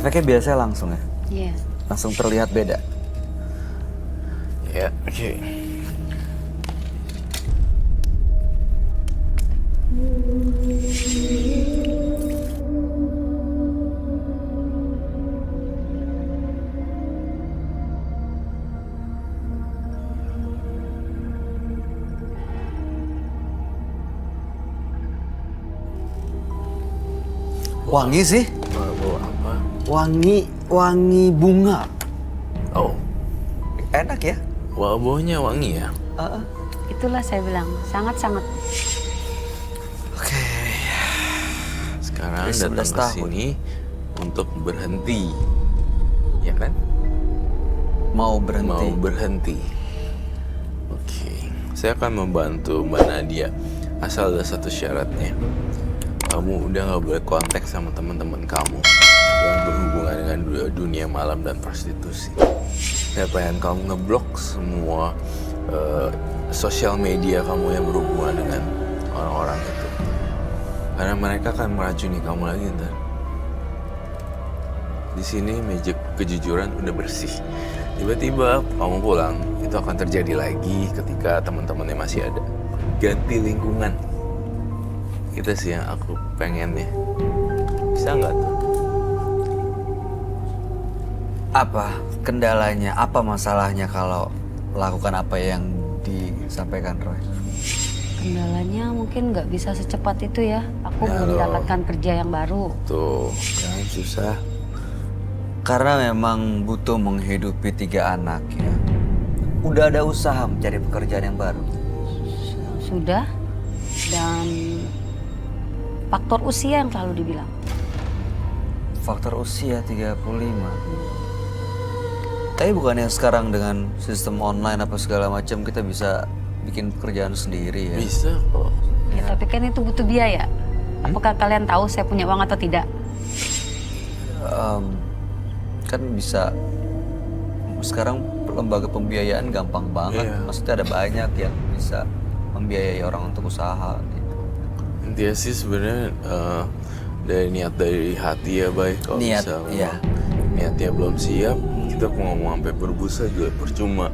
Efeknya biasanya langsung ya? Iya. Langsung terlihat beda? Ya, oke. Wangi sih? Bawa apa? Wangi bunga. Oh, Enak ya? baunya wangi ya? Itulah saya bilang, sangat-sangat. Oke. Sekarang Dari datang 11 ke tahun. sini untuk berhenti. Ya kan? Mau berhenti. Mau berhenti. Oke. Saya akan membantu Mbak Nadia. Asal ada satu syaratnya. Kamu udah gak boleh kontak sama teman-teman kamu yang berhubungan dengan dunia malam dan prostitusi. Saya pengen kamu ngeblok semua sosial media kamu yang berhubungan dengan orang-orang itu. Karena mereka akan meracuni kamu lagi ntar. Di sini meja kejujuran udah bersih. Tiba-tiba kamu pulang, itu akan terjadi lagi ketika teman-temannya masih ada. Ganti lingkungan. Itu sih yang aku pengennya. Bisa nggak tuh? Apa kendalanya? Apa masalahnya kalau melakukan apa yang disampaikan Roy? Kendalanya mungkin nggak bisa secepat itu ya. Aku Ya belum loh. mendapatkan kerja yang baru. Tuh, jangan susah. Karena memang butuh menghidupi 3 anak ya. Udah ada usaha mencari pekerjaan yang baru. Sudah. Dan faktor usia yang selalu dibilang. Faktor usia 35. Tapi bukannya sekarang dengan sistem online apa segala macam kita bisa bikin pekerjaan sendiri ya? Bisa kok. Ya, tapi kan itu butuh biaya. Apakah kalian tahu saya punya uang atau tidak? Kan bisa sekarang lembaga pembiayaan gampang banget. Iya. Maksudnya ada banyak yang bisa membiayai orang untuk usaha gitu. Intinya sih sebenarnya dari niat dari hati ya, Bay. Kalau Niat, misalnya iya. niatnya belum siap, kita ngomong sampai berbusa juga percuma.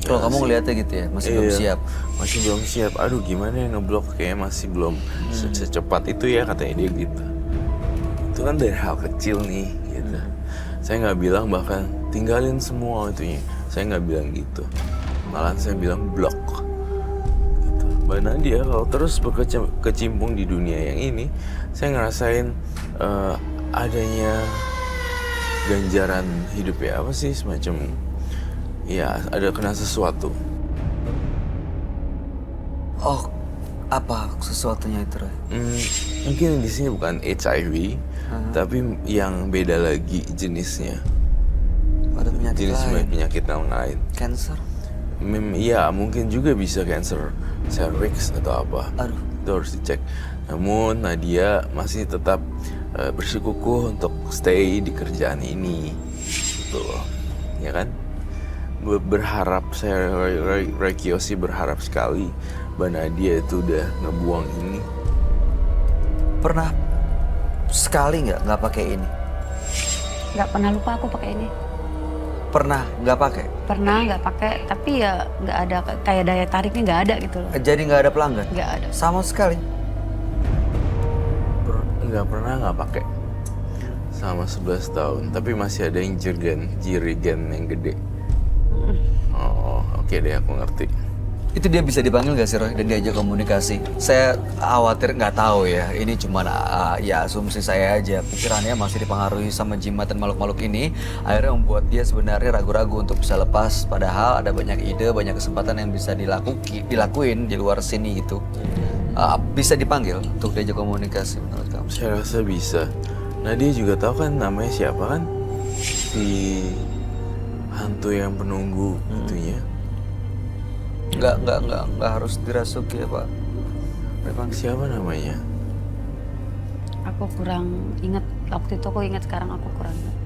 Kalau Ya kamu sih. ngeliatnya gitu ya, masih belum Iya, siap. Masih belum siap. Aduh, gimana ya ngeblok, kayaknya masih belum secepat itu ya, katanya dia gitu. Itu kan dari hal kecil nih gitu. Saya nggak bilang bahkan tinggalin semua itunya. Saya nggak bilang gitu. Malah saya bilang blok. Gitu. Mbak Nadia kalau terus berkecimpung di dunia yang ini, saya ngerasain adanya ganjaran hidup ya, apa sih, semacam ya ada kena sesuatu. Oh, apa sesuatunya itu Roy? Mungkin di sini bukan HIV, tapi yang beda lagi jenisnya. Ada penyakit Jenis lain? penyakit yang lain. Cancer? Ya mungkin juga bisa cancer cervix atau apa. Aduh. Itu harus dicek. Namun Nadia masih tetap bersikukuh untuk stay di kerjaan ini. Gitu loh. Ya kan? Berharap, saya Roy Kiyoshi berharap sekali Mbak Nadia itu udah ngebuang ini. Pernah sekali nggak pakai ini? Nggak pernah lupa aku pakai ini. Pernah nggak pakai? Pernah nggak pakai, tapi ya nggak ada kayak daya tariknya nggak ada gitu loh. Jadi nggak ada pelanggan? Nggak ada. Sama sekali? Nggak pernah nggak pakai sama 11 tahun, tapi masih ada yang jirigen yang gede. Oh, oke deh, aku ngerti. Itu dia bisa dipanggil nggak sih Roy dan diajak komunikasi? Saya khawatir nggak tahu ya. Ini cuma ya asumsi saya aja. Pikirannya masih dipengaruhi sama jimat dan makhluk-makhluk ini. Akhirnya membuat dia sebenarnya ragu-ragu untuk bisa lepas. Padahal ada banyak ide, banyak kesempatan yang bisa dilakuin di luar sini gitu. Bisa dipanggil untuk diajak komunikasi menurut kamu? Saya rasa bisa. Nah, dia juga tahu kan namanya siapa kan? Si hantu yang penunggu itunya. Nggak harus dirasuki ya Pak. Memang siapa namanya? Aku kurang ingat. Waktu itu aku ingat, sekarang aku kurang ingat.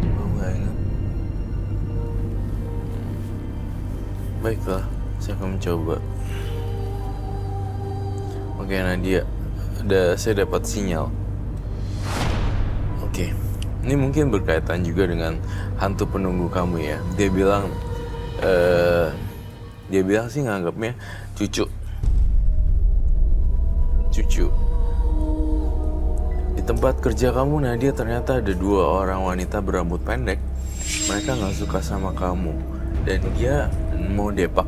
Oh, nggak ingat. Baiklah, saya akan mencoba. Oke Nadia, saya dapat sinyal. Oke, Ini mungkin berkaitan juga dengan hantu penunggu kamu ya. Dia bilang sih nganggapnya cucu. Di tempat kerja kamu Nadia ternyata ada 2 orang wanita berambut pendek. Mereka nggak suka sama kamu dan dia mau depak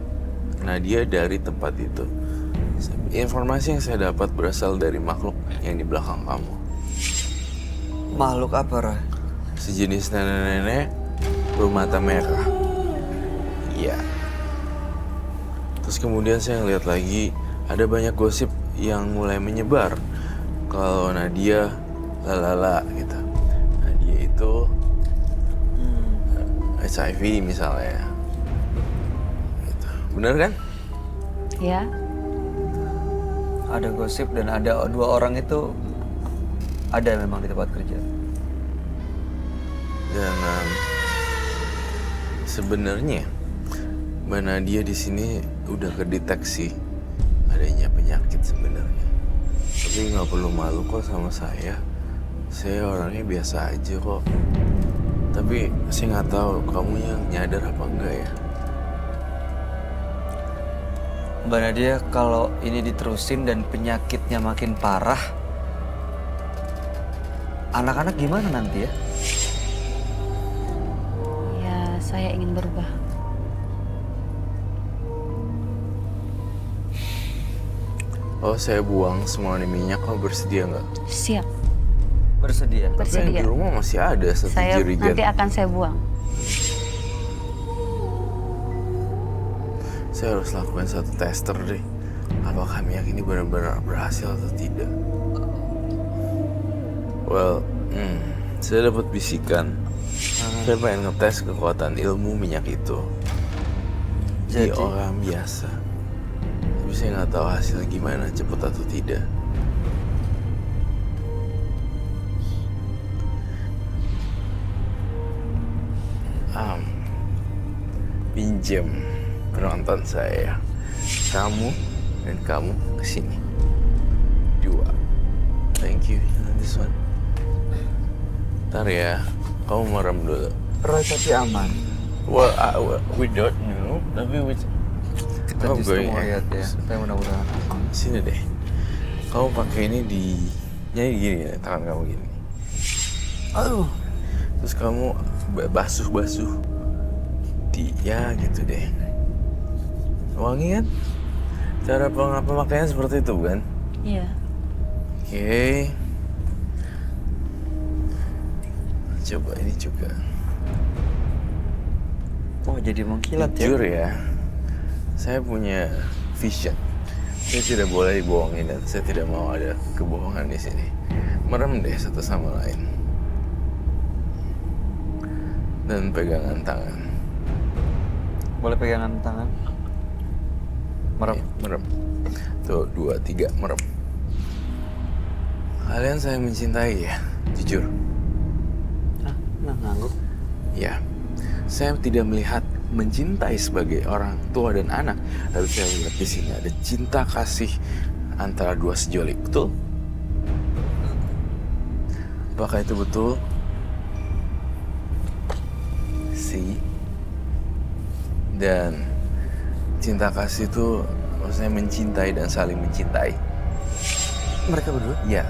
Nadia dari tempat itu. Informasi yang saya dapat berasal dari makhluk yang di belakang kamu. Makhluk apa, Roy? Sejenis nenek-nenek bermata merah. Iya. Terus kemudian saya ngeliat lagi ada banyak gosip yang mulai menyebar kalau Nadia lalala gitu. Nadia itu HIV misalnya. Gitu. Bener kan? Ya, Ada gosip dan ada 2 orang itu ada memang di tempat kerja. Dan sebenarnya Mbak Nadia di sini udah kedeteksi adanya penyakit sebenarnya. Tapi nggak perlu malu kok sama saya. Saya orangnya biasa aja kok. Tapi saya nggak tahu kamu yang nyadar apa enggak ya. Mbak Nadia, kalau ini diterusin dan penyakitnya makin parah, anak-anak gimana nanti ya? ya saya ingin berubah. Oh, saya buang semua ini minyak, kamu bersedia nggak? Siap, Bersedia? Tapi yang bersedia. di rumah masih ada satu Saya jerigen. nanti akan saya buang. Saya harus lakukan satu tester deh. Apakah minyak ini benar-benar berhasil atau tidak? Well, saya dapat bisikan. Saya pengen ngetes kekuatan ilmu minyak itu di Jadi? orang biasa. Tapi saya nggak tahu hasil gimana, cepet atau tidak. Pinjam penonton saya, kamu dan kamu kesini 2. Thank you. This one. Ntar ya, kamu merem dulu. Roy, tapi aman. Well, we don't know, tapi Kita justru mau lihat ya, tapi mudah-mudahan aman. Sini deh. Kamu pakai ini di jadi gini ya, tangan kamu gini. Aduh. Terus kamu basuh ya gitu deh. Wangi kan? Cara pemakaian seperti itu kan? Iya. Oke. Coba ini juga. Oh, jadi mengkilat ya? Jujur ya, saya punya vision. Saya tidak boleh dibohongin dan saya tidak mau ada kebohongan di sini. Merem deh satu sama lain. Dan pegangan tangan. Boleh pegangan tangan? Merem. Merem. Tuh, 2, 3, merem. Kalian saya mencintai ya, jujur. Hah? Ngangguk? Ya, saya tidak melihat mencintai sebagai orang tua dan anak. Tapi saya melihat di sini ada cinta kasih antara 2 sejoli, betul? Apakah itu betul? Dan cinta kasih itu maksudnya mencintai dan saling mencintai. Mereka berdua? Ya,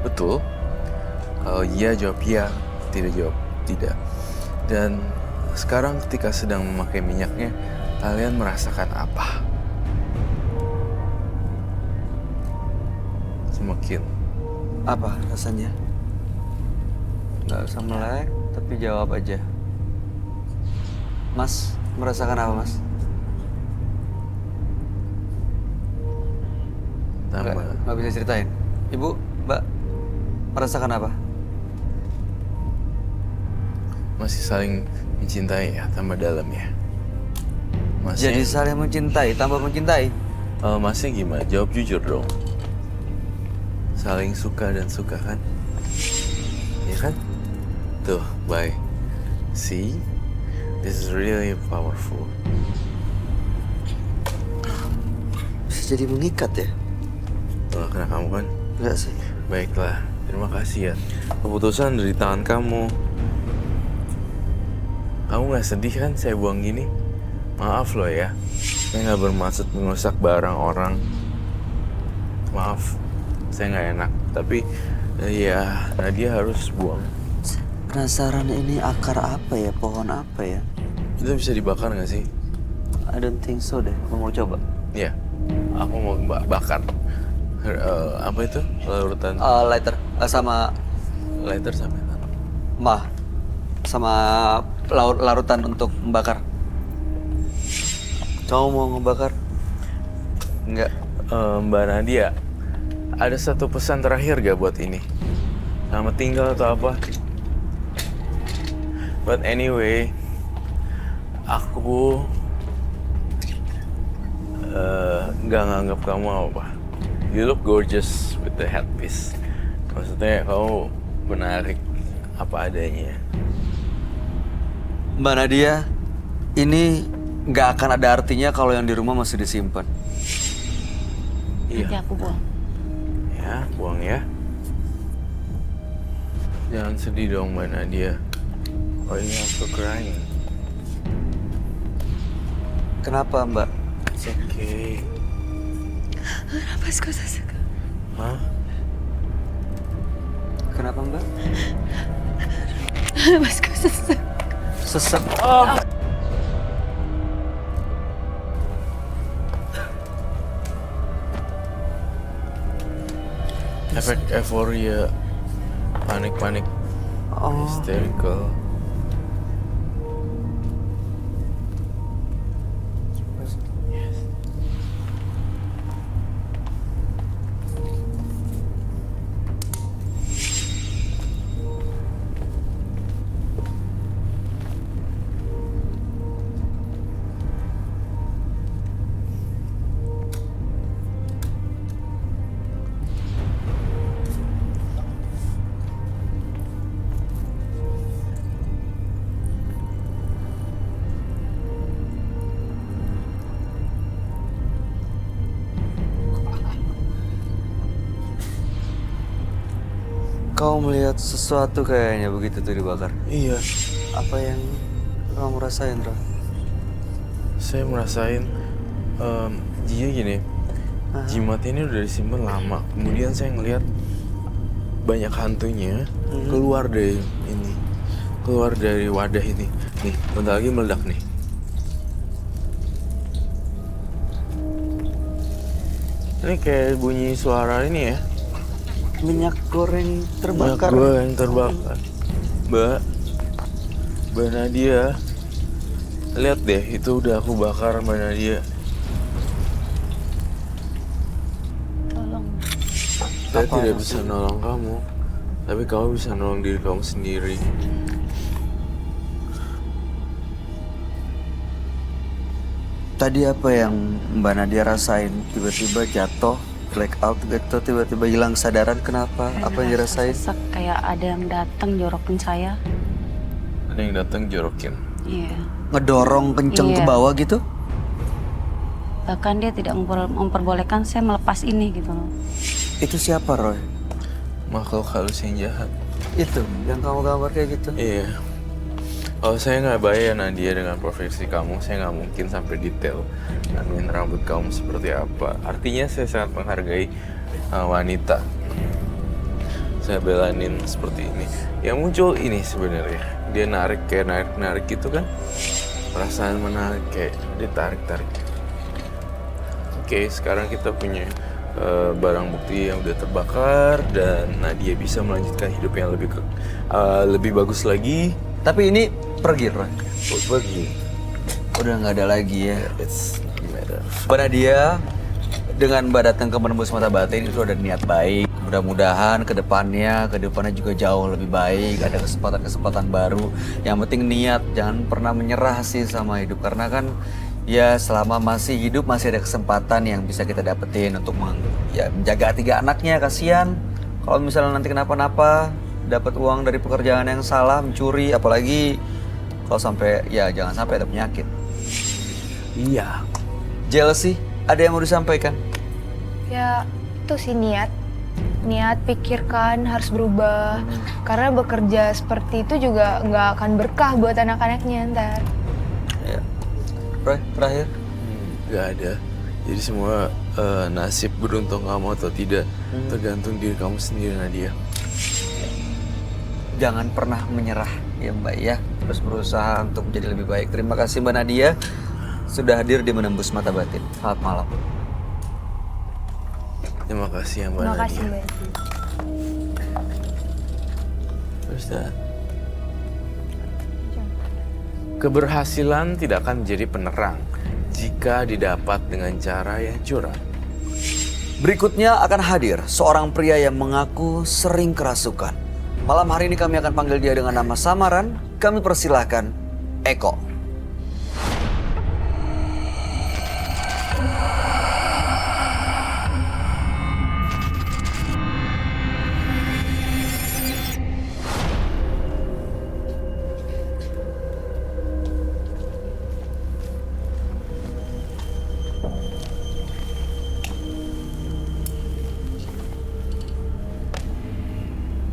betul. Kalau iya jawab iya, tidak jawab tidak. Dan sekarang ketika sedang memakai minyaknya, kalian merasakan apa? Semakin Apa rasanya? Nggak usah melek, tapi jawab aja. Mas, merasakan apa, Mas? tambah. Nggak bisa ceritain. Ibu, Mbak, merasakan apa? Masih saling mencintai ya, tambah dalam ya. Masnya, Jadi saling mencintai, tambah mencintai. masnya gimana? Jawab jujur dong. Saling suka dan suka kan? Ya kan? Tuh, bye. See? This is really powerful. Bisa jadi mengikat ya? Tuh, kena kamu kan? Enggak sih. Baiklah. Terima kasih ya. Keputusan dari tangan kamu. Kamu nggak sedih kan saya buang gini? Maaf loh ya. Saya nggak bermaksud merusak barang orang. Maaf, saya nggak enak. Tapi ya Nadia harus buang. Penasaran ini akar apa ya? Pohon apa ya? Itu bisa dibakar nggak sih? I don't think so deh. Aku mau coba. Iya, aku mau bakar. Apa itu? Larutan Lighter sama lighter sampai mana? sama larutan untuk membakar. Kamu mau ngebakar? Enggak. Mbak Nadia, ada satu pesan terakhir gak buat ini? Selamat tinggal atau apa? But anyway, aku nggak nganggap kamu apa. You look gorgeous with the headpiece. Maksudnya kamu menarik apa adanya. Mbak Nadia, ini nggak akan ada artinya kalau yang di rumah masih disimpan. Nanti Iya, aku buang. ya buang ya. Jangan sedih dong Mbak Nadia. Oh ini aku crying. Kenapa Mbak? It's okay. Mas kok sesak? Hah? Kenapa Mbak? Mas kok sesak? Sesek. Efek euforia, panik-panik, hysterical. Kau melihat sesuatu kayaknya begitu tuh dibakar. Iya, Apa yang kamu rasain, Roh? saya merasain dia gini, jimat ini udah disimpan lama. Kemudian saya ngelihat banyak hantunya keluar dari ini, keluar dari wadah ini. Nih, bentar lagi meledak nih. Ini kayak bunyi suara ini ya. Minyak goreng terbakar. Minyak goreng terbakar. Mbak Nadia, lihat deh, itu udah aku bakar Mbak Nadia. Tolong. Saya tidak bisa nolong kamu, tapi kamu bisa nolong diri kamu sendiri. Tadi apa yang Mbak Nadia rasain? Tiba-tiba jatuh, blackout gitu, tiba-tiba hilang kesadaran. Kenapa? Apa yang dirasain? Sesek kayak ada yang datang jorokin saya. Ada yang datang jorokin. Iya. Ngedorong kenceng ke Iya. bawah gitu? Bahkan dia tidak memperbolehkan saya melepas ini gitu loh. Itu siapa, Roy? Makhluk halus yang jahat. Itu yang kamu gambar kayak gitu? Iya. Kalau saya nggak bayar Nadia dengan profesi kamu, saya nggak mungkin sampai detail nemuin rambut kamu seperti apa. Artinya saya sangat menghargai wanita. Saya belanin seperti ini. Yang muncul ini sebenarnya, dia narik kayak narik gitu kan? Perasaan menarik kayak ditarik-tarik. Oke, sekarang kita punya barang bukti yang udah terbakar dan Nadia bisa melanjutkan hidup yang lebih bagus lagi. Tapi ini pergi, Roy. Pergi. Udah nggak ada lagi ya. It's not matter. Mbak Nadia, dengan Mbak datang ke Menembus Mata Batin itu ada niat baik. Mudah-mudahan kedepannya juga jauh lebih baik. Ada kesempatan-kesempatan baru. Yang penting niat, jangan pernah menyerah sih sama hidup. Karena kan ya selama masih hidup masih ada kesempatan yang bisa kita dapetin untuk menjaga 3 anaknya. Kasihan kalau misalnya nanti kenapa-napa, dapat uang dari pekerjaan yang salah, mencuri, apalagi kalau sampai ya jangan sampai ada penyakit. Iya. Jealousy, ada yang mau disampaikan? Ya, itu sih niat. niat, pikirkan harus berubah. Karena bekerja seperti itu juga nggak akan berkah buat anak-anaknya ntar. Ya. Roy, terakhir. Gak ada. Jadi semua nasib beruntung kamu atau tidak tergantung diri kamu sendiri, Nadia. Jangan pernah menyerah ya Mbak ya. Terus berusaha untuk menjadi lebih baik. Terima kasih Mbak Nadia sudah hadir di Menembus Mata Batin. Selamat malam. Terima kasih ya Mbak Terima Nadia. kasih Mbak. Ustaz. Keberhasilan tidak akan menjadi penerang jika didapat dengan cara yang curang. Berikutnya akan hadir seorang pria yang mengaku sering kerasukan. Malam hari ini kami akan panggil dia dengan nama samaran. Kami persilahkan Eko.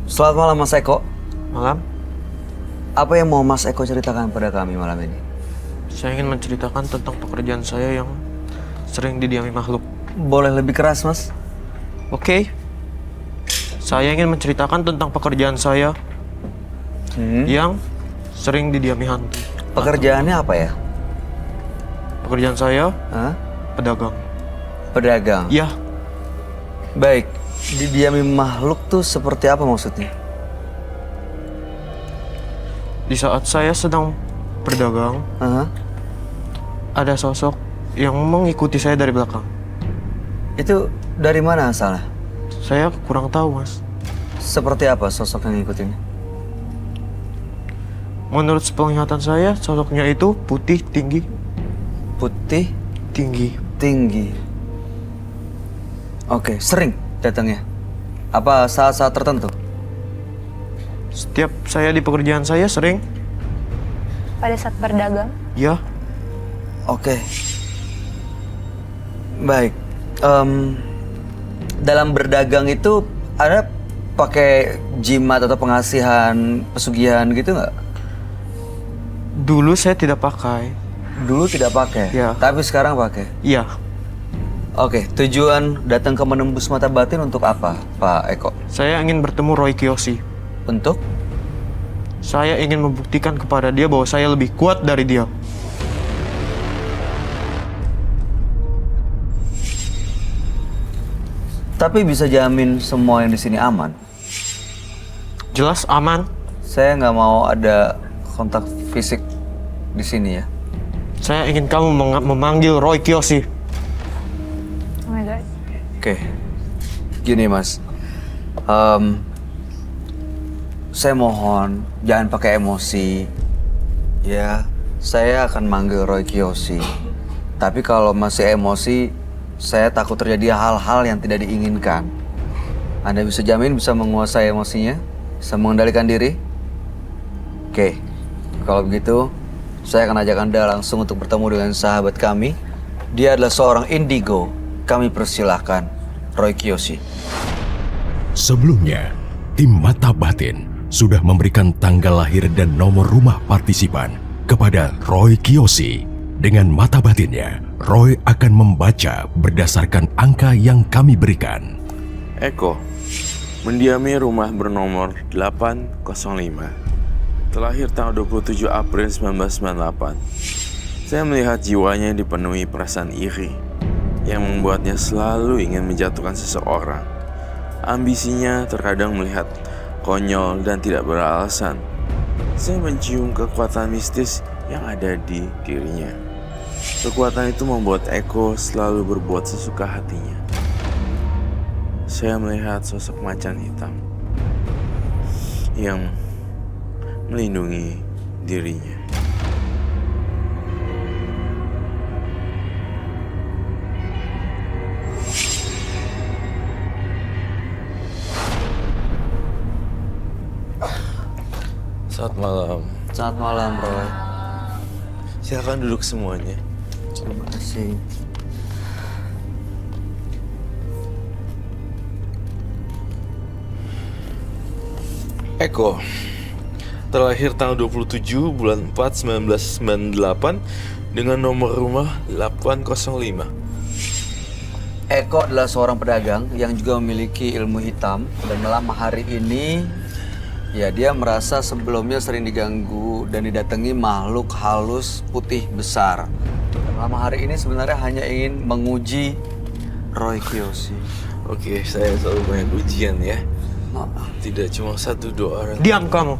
Selamat malam Mas Eko. Malam, Apa yang mau Mas Eko ceritakan pada kami malam ini? saya ingin menceritakan tentang pekerjaan saya yang sering didiami makhluk. Boleh lebih keras Mas? Oke, saya ingin menceritakan tentang pekerjaan saya yang sering didiami hantu. Pekerjaannya apa ya? Pekerjaan saya Hah? pedagang. Pedagang. Ya, Baik, didiami makhluk tuh seperti apa maksudnya? di saat saya sedang berdagang, Hah? ada sosok yang mengikuti saya dari belakang. Itu dari mana asalnya? Saya kurang tahu, Mas. Seperti apa sosok yang ngikutin? Menurut penglihatan saya, sosoknya itu putih, tinggi, Putih, tinggi. tinggi. Oke, sering datangnya? Apa saat-saat tertentu? Setiap saya di pekerjaan saya sering, Pada saat berdagang, ya, Oke. Baik. Dalam berdagang itu ada pakai jimat atau pengasihan, pesugihan gitu nggak? dulu saya tidak pakai. Dulu tidak pakai, Ya. tapi sekarang pakai. Iya, Oke, tujuan datang ke Menembus Mata Batin untuk apa, Pak Eko? saya ingin bertemu Roy Kiyoshi. Untuk? Saya ingin membuktikan kepada dia bahwa saya lebih kuat dari dia. Tapi bisa jamin semua yang di sini aman. Jelas aman. Saya nggak mau ada kontak fisik di sini ya. Saya ingin kamu memanggil Roy Kiyoshi. oh my god. Oke, gini Mas. Saya mohon jangan pakai emosi. Ya, saya akan manggil Roy Kiyoshi. Tapi kalau masih emosi, saya takut terjadi hal-hal yang tidak diinginkan. Anda bisa jamin bisa menguasai emosinya? Bisa mengendalikan diri? Oke, kalau begitu, saya akan ajak Anda langsung untuk bertemu dengan sahabat kami. Dia adalah seorang indigo. Kami persilahkan Roy Kiyoshi. Sebelumnya, tim Mata Batin sudah memberikan tanggal lahir dan nomor rumah partisipan kepada Roy Kiyoshi. Dengan mata batinnya, Roy akan membaca berdasarkan angka yang kami berikan. Eko, mendiami rumah bernomor 805. Terlahir tanggal 27 April 1998. Saya melihat jiwanya dipenuhi perasaan iri yang membuatnya selalu ingin menjatuhkan seseorang. Ambisinya terkadang melihat konyol dan tidak beralasan. Saya mencium kekuatan mistis yang ada di dirinya. Kekuatan itu membuat Eko selalu berbuat sesuka hatinya. Saya melihat sosok macan hitam yang melindungi dirinya. Selamat malam. Selamat malam, Roy. Silakan duduk semuanya. Terima kasih. Eko, terlahir tanggal 27 bulan 4 1998 dengan nomor rumah 805. Eko adalah seorang pedagang yang juga memiliki ilmu hitam dan malam hari ini ya dia merasa sebelumnya sering diganggu dan didatangi makhluk halus putih besar. Dan malam hari ini sebenarnya hanya ingin menguji Roy Kiyoshi. Oke, saya selalu banyak ujian ya. Tidak cuma 1-2 orang. Diam kamu.